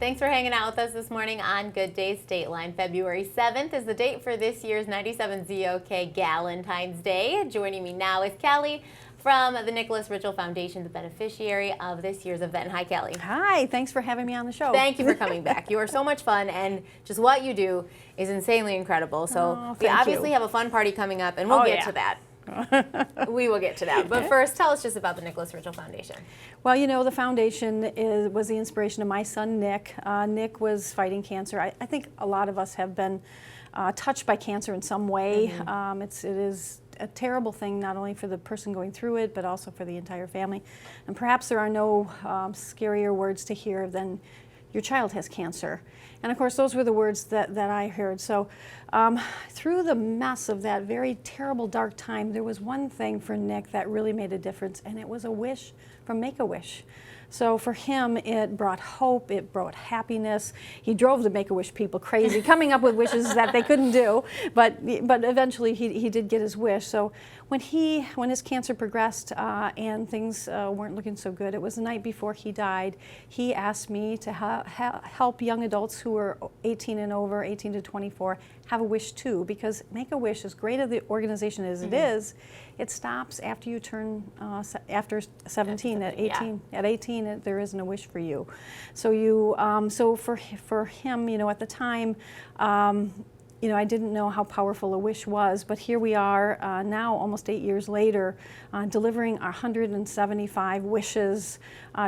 Thanks for hanging out with us this morning on Good Days Dateline. February 7th is the date for this year's 97 ZOK Galentine's Day. Joining me now is Kelly from the Nikolas Ritschel Foundation, the beneficiary of this year's event. Hi, Kelly. Hi, thanks for having me on the show. Thank you for coming back. You are so much fun, and just what you do is insanely incredible. So we obviously have a fun party coming up, and we'll get to that. We will get to that. But first, tell us just about the Nikolas Ritschel Foundation. Well, you know, the foundation was the inspiration of my son, Nick. Nick was fighting cancer. I think a lot of us have been touched by cancer in some way. It is a terrible thing, not only for the person going through it, but also for the entire family. And perhaps there are no scarier words to hear than your child has cancer. And of course, those were the words that I heard. So through the mess of that very terrible, dark time, there was one thing for Nick that really made a difference, and it was a wish from Make-A-Wish. So for him, it brought hope, it brought happiness. He drove the Make-A-Wish people crazy, coming up with wishes that they couldn't do, but eventually he did get his wish. So when his cancer progressed and things weren't looking so good, it was the night before he died, he asked me to help young adults who were 18 and over, 18 to 24, have a wish too, because Make-A-Wish, as great of the organization as it is, it stops after you turn after 17. At 18, at 18, there isn't a wish for you. So so for him, you know, at the time, you know, I didn't know how powerful a wish was, but here we are now, almost 8 years later, delivering our 175 wishes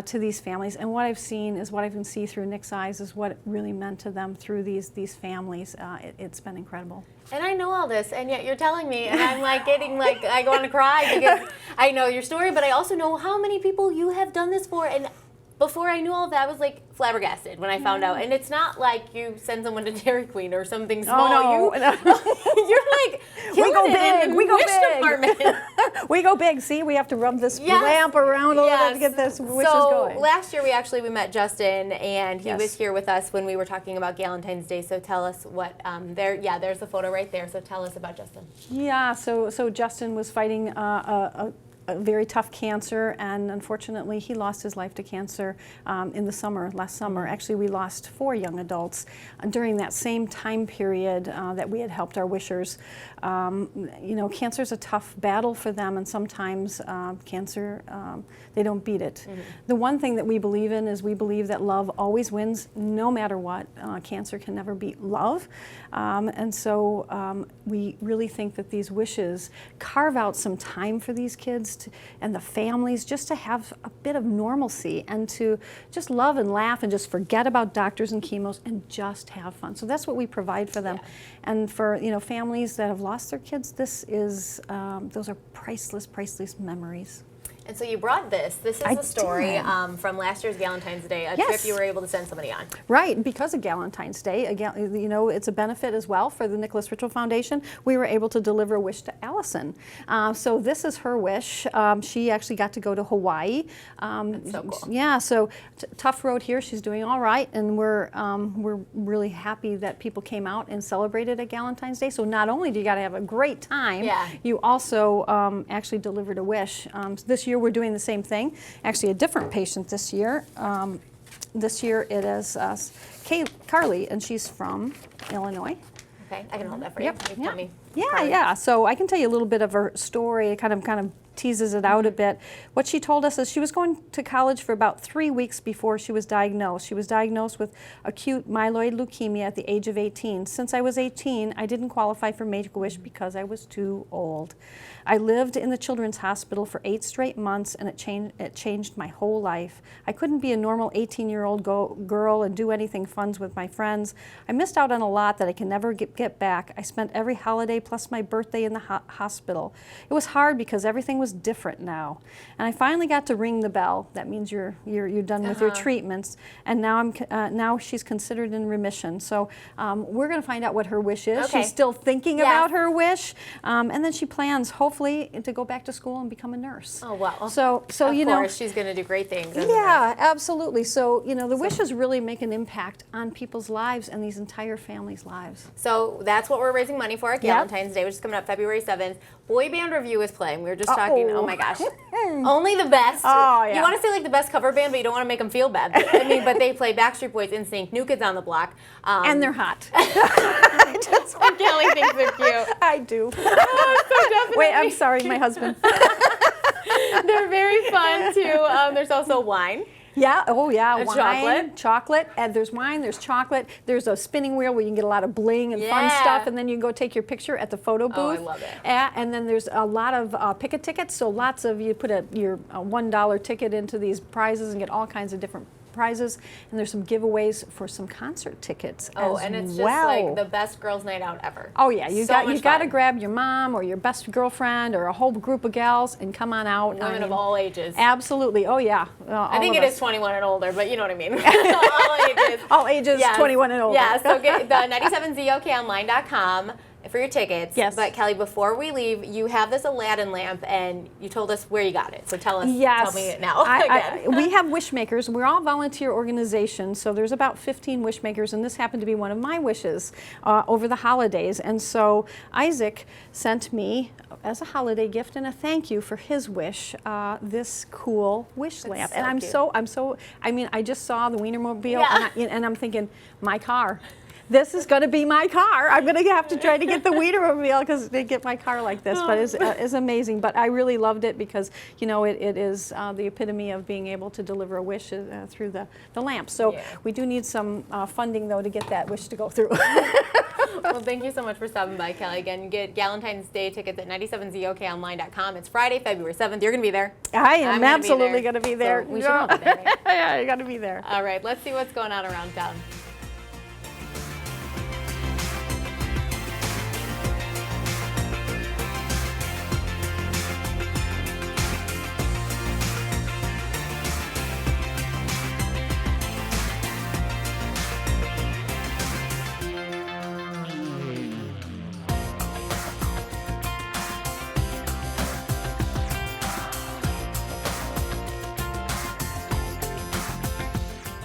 to these families. And what I've seen is what I can see through Nick's eyes is what it really meant to them through these families. It's been incredible. And I know all this, and yet you're telling me, and I'm like getting like, I want to cry because I know your story, but I also know how many people you have done this for. And before I knew all of that, I was like flabbergasted when I found out. And it's not like you send someone to Dairy Queen or something small. Oh, no. You're like, we go big. We go big. Department. We go big. See, we have to rub this lamp around a little to get this wishes going. So last year we met Justin, and he was here with us when we were talking about Galentine's Day. So tell us what there's the photo right there. So tell us about Justin. Yeah. So Justin was fighting a very tough cancer, and unfortunately he lost his life to cancer in the last summer. Actually, we lost 4 young adults during that same time period that we had helped our wishers. You know, cancer is a tough battle for them, and sometimes cancer, they don't beat it. The one thing that we believe in is we believe that love always wins no matter what. Cancer can never beat love. And so we really think that these wishes carve out some time for these kids and the families just to have a bit of normalcy and to just love and laugh and just forget about doctors and chemos and just have fun. So that's what we provide for them. And for families that have lost their kids, this is those are priceless memories. And so you brought this. This is a story from last year's Galentine's Day, a trip you were able to send somebody on. Right, because of Galentine's Day, you know, it's a benefit as well for the Nikolas Ritschel Foundation. We were able to deliver a wish to Allison. So this is her wish. She actually got to go to Hawaii. That's so cool. Yeah, so tough road here. She's doing all right, and we're really happy that people came out and celebrated at Galentine's Day. So not only do you got to have a great time, you also actually delivered a wish. This year we're doing the same thing. Actually, a different patient this year. This year it is Carly, and she's from Illinois. Okay, I can hold that for you. Tell me. Yeah. So I can tell you a little bit of her story. It kind of teases it out a bit. What she told us is she was going to college for about 3 weeks before she was diagnosed. She was diagnosed with acute myeloid leukemia at the age of 18. Since I was 18, I didn't qualify for Make-A-Wish because I was too old. I lived in the children's hospital for 8 straight months, and it changed my whole life. I couldn't be a normal 18-year-old girl and do anything fun with my friends. I missed out on a lot that I can never get back. I spent every holiday plus my birthday in the hospital. It was hard because everything was different now. And I finally got to ring the bell. That means you're done with your treatments. And now she's considered in remission. So we're going to find out what her wish is. She's still thinking about her wish, and then she plans hopefully to go back to school and become a nurse. Oh wow! So of course she's going to do great things. Yeah, absolutely. So the wishes really make an impact on people's lives and these entire families' lives. So that's what we're raising money for at Galentine's Day, which is coming up February 7th. boy band review is playing. We were just talking. Oh my gosh. Only the best. Oh, yeah. You want to say like the best cover band, but you don't want to make them feel bad. I mean, but they play Backstreet Boys, NSYNC, New Kids on the Block. And they're hot. Kelly thinks they're cute. I do. So definitely. Wait, I'm sorry, my husband. They're very fun too. There's also wine. Yeah, oh yeah, And wine, chocolate, and there's wine, there's chocolate, there's a spinning wheel where you can get a lot of bling and fun Yeah. stuff, and then you can go take your picture at the photo booth. Oh, I love it. And then there's a lot of picket tickets, so lots of, you put your $1 ticket into these prizes and get all kinds of different prizes, and there's some giveaways for some concert tickets Oh, as and it's just well. like the best girls' night out ever. Oh yeah, you So got much to fun. grab your mom or your best girlfriend or a whole group of gals and come on out. Women of all ages. Absolutely. Oh yeah. I think it is 21 and older, but you know what I mean. All ages. All ages, Yes. 21 and older. Yeah, so get the 97zokonline.com for your tickets. Yes. But Kelly, before we leave, you have this Aladdin lamp, and you told us where you got it. So tell us. Yes. Tell me it now. Again. We have wish makers. We're all volunteer organizations, so there's about 15 wish makers, and this happened to be one of my wishes over the holidays. And so Isaac sent me, as a holiday gift and a thank you for his wish, this cool wish lamp. so And I'm cute. so, I mean, I just saw the Wienermobile, Yeah. and I'm thinking, my car. This is going to be my car. I'm going to have to try to get the Wienermobile because they get my car like this, but it's amazing. But I really loved it because, you know, it is the epitome of being able to deliver a wish through the lamp. So Yeah. we do need some funding, though, to get that wish to go through. Well, thank you so much for stopping by, Kelly. Again, get Galentine's Day tickets at 97zokonline.com. It's Friday, February 7th. You're going to be there. I am I'm gonna be absolutely there. going to be there. So we should all be there, right? Yeah, you got to be there. All right, let's see what's going on around town.